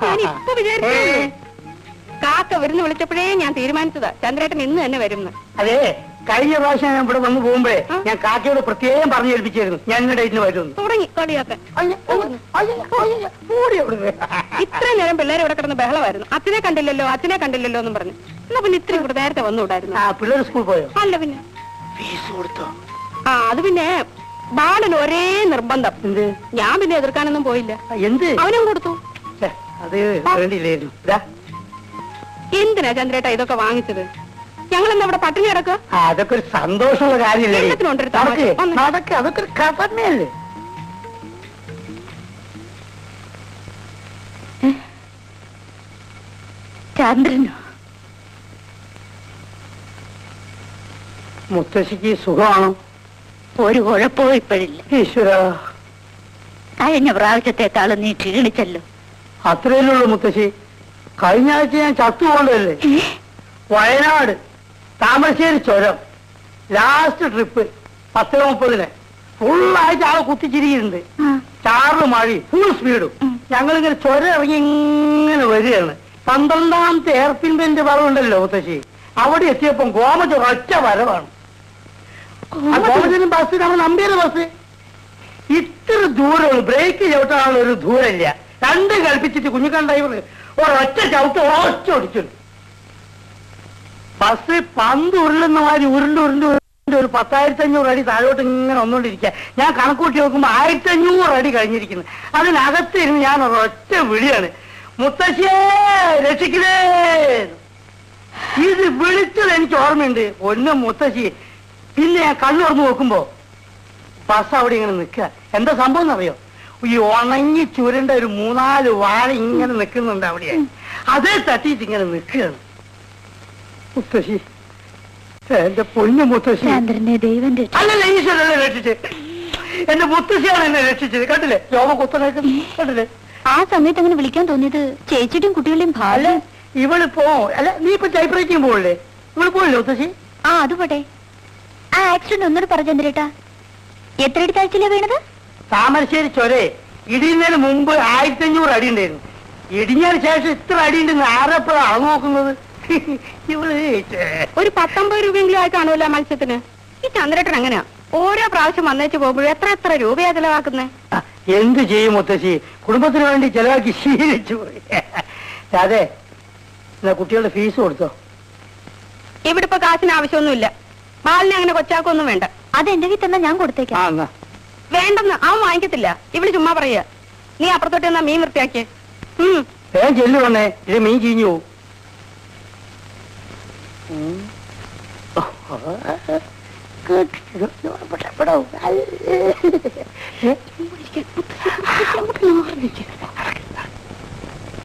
ഞാൻ ഇപ്പൊ വിചാരിച്ചു കാക്ക വരുന്ന് വിളിച്ചപ്പോഴേ ഞാൻ തീരുമാനിച്ചതാ ചന്ദ്രേട്ടൻ ഇന്ന് തന്നെ വരുന്നു. അതെ, കഴിഞ്ഞ പ്രാവശ്യം ഞാൻ ഇവിടെ വന്നു പോകുമ്പോഴേ ഞാൻ കാക്കയോട് പ്രത്യേകം പറഞ്ഞു ഏൽപ്പിച്ചായിരുന്നു ഞാൻ ഇന്ന് ഡേറ്റിന് വരുന്നു. തുടങ്ങി കളിയാക്കാൻ. ഇത്രയും നേരം പിള്ളേരെ ഇവിടെ കിടന്ന് ബഹളമായിരുന്നു. അച്ഛനെ കണ്ടില്ലല്ലോ അച്ഛനെ കണ്ടില്ലല്ലോ എന്നും പറഞ്ഞു. എന്നാ പിന്നെ ഇത്രയും കൂടെ നേരത്തെ വന്നുകൂടായിരുന്നു. പിള്ളേർ സ്കൂൾ പോയോ? അല്ല പിന്നെ ഫീസ് കൊടുത്തോ? അത് പിന്നെ ബാലന് ഒരേ നിർബന്ധം. എന്ത്? ഞാൻ പിന്നെ എതിർക്കാനൊന്നും പോയില്ല. എന്ത്? അവനും കൊടുത്തു. അത് വേണ്ടിയില്ലായിരുന്നു. എന്തിനാ ചന്ദ്രേട്ട ഇതൊക്കെ വാങ്ങിച്ചത്? ഞങ്ങൾ എന്താ ഇവിടെ പട്ടിണി കിടക്കുക? അതൊക്കെ ഒരു സന്തോഷമുള്ള കാര്യമല്ലേ. അതൊക്കെ ഒരു കഥമല്ലേ. ചന്ദ്രനോ? മുത്തശ്ശിക്ക് സുഖമാണോ? ഒരു കുഴപ്പവും ഇപ്പോഴില്ല. ഈശ്വര, കഴിഞ്ഞ പ്രാവശ്യത്തെക്കാളും നീ ക്ഷീണിച്ചല്ലോ. അത്രയല്ലുള്ളൂ മുത്തശ്ശി. കഴിഞ്ഞ ആഴ്ച ഞാൻ ചത്തുപോകണ്ടല്ലേ. വയനാട് താമരശ്ശേരി ചുരം ലാസ്റ്റ് ട്രിപ്പ് 10:30 ഫുള്ളായിട്ട് ആളെ കുത്തിച്ചിരിക്കുന്നുണ്ട്. ചാറ് മഴയും ഫുൾ സ്പീഡും. ഞങ്ങളിങ്ങനെ ചുരം ഇറങ്ങി ഇങ്ങനെ വരികയാണ്. 12ാമത്തെ എയർപിൻ ബെന്റ് വളവുണ്ടല്ലോ മുത്തശ്ശി, അവിടെ എത്തിയപ്പം ഗോമജ ഒറ്റ വരവാണ്. ഗോമജനും ബസ് നമ്മൾ നമ്പിയുടെ ബസ് ഇത്ര ദൂരമുള്ളൂ. ബ്രേക്ക് ചവിട്ടാനുള്ള ഒരു ദൂരമില്ല. രണ്ടും കൽപ്പിച്ചിട്ട് കുഞ്ഞിക്കൻ ഡ്രൈവർ ഒരൊറ്റ ചവിട്ട് ഓടിച്ചു. ബസ് പന്ത് ഉരുളുന്ന മാതിരി ഉരുണ്ട് ഒരു 10,500 അടി താഴോട്ട് ഇങ്ങനെ വന്നുകൊണ്ടിരിക്കുക. ഞാൻ കണക്കൂട്ടി നോക്കുമ്പോ 1,500 അടി കഴിഞ്ഞിരിക്കുന്നു. അതിനകത്ത് ഇരുന്ന് ഞാൻ ഒരൊറ്റ വിളിയാണ്, മുത്തശ്ശിയെ രക്ഷിക്കണേ. ഇത് വിളിച്ചത് എനിക്ക് ഓർമ്മയുണ്ട്. ഒന്നും മുത്തശ്ശി. പിന്നെ ഞാൻ കണ്ണു തുറന്നു നോക്കുമ്പോ ബസ് അവിടെ ഇങ്ങനെ നിൽക്കുക. എന്താ സംഭവം എന്നറിയോ? ഈ ഉണങ്ങി ചുരണ്ട ഒരു 3-4 വാഴ ഇങ്ങനെ നിൽക്കുന്നുണ്ട് അവിടെ. അതേ തട്ടിയിട്ട് ഇങ്ങനെ നിൽക്കുകയാണ്. മുത്തശ്ശി, എന്റെ പൊന്നു മുത്തശ്ശി. അല്ലല്ല, ഈശ്വരല്ലേ രക്ഷിച്ച്. എന്റെ മുത്തശ്ശിയാണ് എന്നെ രക്ഷിച്ചത്. കണ്ടില്ലേ രോമ കുത്തനേക്ക്? കണ്ടില്ലേ? ആ സമയത്ത് അങ്ങനെ വിളിക്കാൻ തോന്നിയത് ചേച്ചിയുടെയും കുട്ടികളുടെയും ഭാര്യ. ഇവളിപ്പോ അല്ല, നീ ഇപ്പൊ ടൈപ്പ്റൈറ്റിംഗ് പോകല്ലേ? ഇവള് പോയില്ലേ മുത്തശ്ശി? അത് പോട്ടെ. ആ ആക്സിഡന്റ് ഒന്നോട് പറഞ്ഞു ചന്ദ്രേട്ടാ. എത്ര അടി താഴ്ചയിലാ വീണത്? താമരശ്ശേരി ചൊരേ ഇടിയുന്നതിന് മുമ്പ് 1,500 അടി ഉണ്ടായിരുന്നു. ഇടിഞ്ഞതിന് ശേഷം ഇത്ര അടി ഉണ്ടെന്ന് ആരെപ്പോഴാണ് അളവ് നോക്കുന്നത്? ഇവള് ഒരു 19 രൂപയെങ്കിലും ആയി കാണൂല മത്സ്യത്തിന്. ഈ ചന്ദ്രേട്ടൻ എങ്ങനെയാ ഓരോ പ്രാവശ്യം വന്നേച്ച് പോകുമ്പോഴും എത്ര രൂപയാ ചെലവാക്കുന്നേ? എന്ത് ചെയ്യും മുത്തശ്ശി, കുടുംബത്തിന് വേണ്ടി ചെലവാക്കി ശീലിച്ചു പോയി. അതെ, കുട്ടികളുടെ ഫീസ് കൊടുത്തോ? ഇവിടെ ഇപ്പൊ കാശിന് ആവശ്യമൊന്നുമില്ല. ബാലിനെ അങ്ങനെ കൊച്ചാക്കൊന്നും വേണ്ട. അത് എന്റെ വീട്ടിൽ തന്നെ ഞാൻ കൊടുത്തേക്കാം. വേണ്ടെന്ന് അവൻ വാങ്ങിക്കത്തില്ല. ഇവിടെ ചുമ്മാ പറയാ. നീ അപ്പുറത്തോട്ട് എന്നാ മീൻ വൃത്തിയാക്കിയേ. ചെല്ലു വന്നേ, ഇത് മീൻ ചീഞ്ഞു പോവും.